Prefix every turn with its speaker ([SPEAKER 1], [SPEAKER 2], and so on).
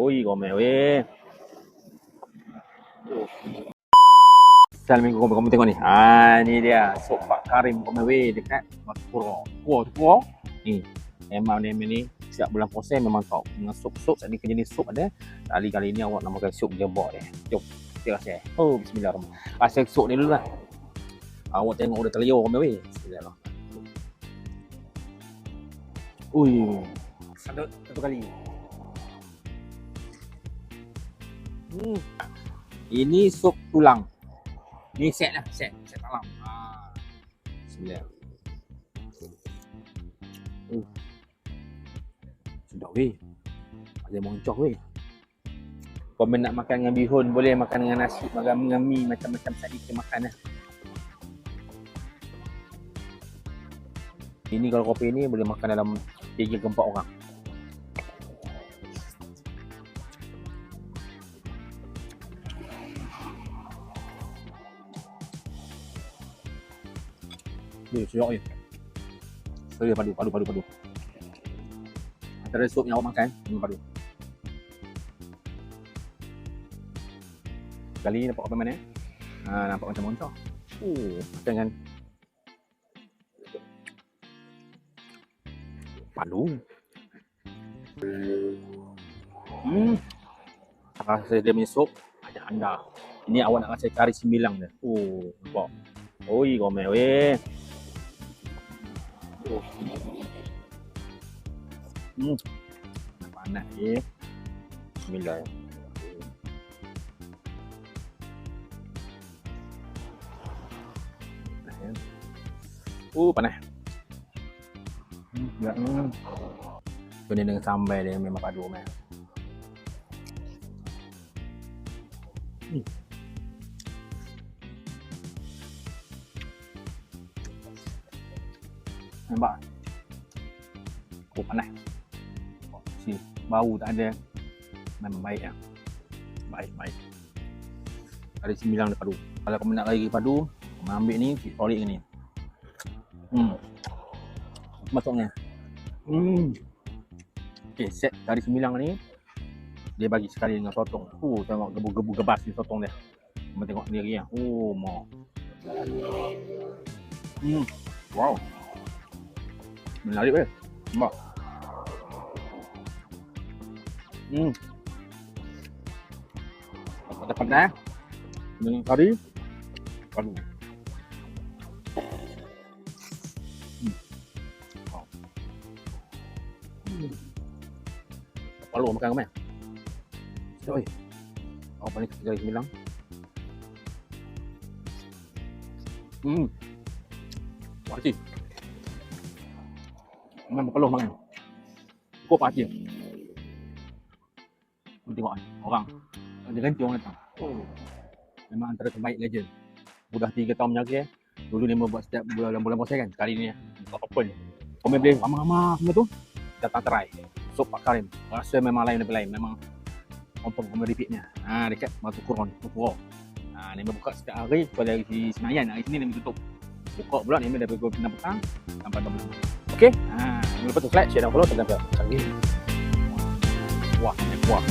[SPEAKER 1] Ui, gomel weh. Sal minggu kau tengok ni. Ni dia sup Pak Karim gomel weh dekat Masukuro. Tuo. Ni. Memang dia ni setiap bulan puasa memang top. Dengan sup-sup tadi jenis sup ada. Kali ni awak nak makan sup jebok dia. Jom. Kita rasa. Oh, bismillahirrahmanirrahim. Rasa sup ni dulu lah. Awak tengok udah terliur gomel weh. Bismillahirrahmanirrahim. Ui. Satu kali. Ini sup tulang. Ni set lah, set tulang. Bismillah. Sedap weh. Ada moncoh weh. Kau nak makan dengan bihun, boleh makan dengan nasi, makan dengan mi, macam-macam side kita makan lah. Ini kalau kopi ni boleh makan dalam 3 ke 4 orang. Sedap je. Saya padu. Antara sup yang awak makan, ini padu. Kali ni nampak apa mana? Nampak macam moncoh. Makan kan. Padu. Rasa dia punya sup ada anda. Ini awak nak rasa kari sembilang dia. Nampak. Oi, gomel weh. Panas je. Bismillah. Panas. Ini dengan sambal dia memang padu meh. Nampak? Panas. Bau tak ada. Memang baik lah. Baik. Ada 9 dia padu. Kalau kau nak lagi padu, kau ambil ni, solid ni. Masuknya. Okay, set kari 9 ni dia bagi sekali dengan sotong. Tengok gebu-gebu gebas ni sotong dia. Kau tengok sendiri lah. Mau. Wow. Menarik weh. Nampak? Pedas dengan kari padu. Palu makan kau meh. Oi. Awak paling kari 9. Wajib. Memang perlu makan. Cukup aja. Tengok orang dia gantung datang. Memang antara terbaik legend. Sudah 3 tahun menjaga. Dulu dia buat setiap bulan puasa kan. Kali ni buat open. Kau boleh ramah-ramah semua tu. Datang try. Sup Pak Karim. Rasa memang lain daripada lain. Memang confirm kau repeatnya. Dekat Masukuro. Ni buka setiap hari pada hari Senayan. Hari Senin dia tutup. Buka pula ni daripada pukul 6 petang sampai 12. Okey. Jangan lupa tu like, share dan follow sampai jumpa. Canggih. Wah, kuah.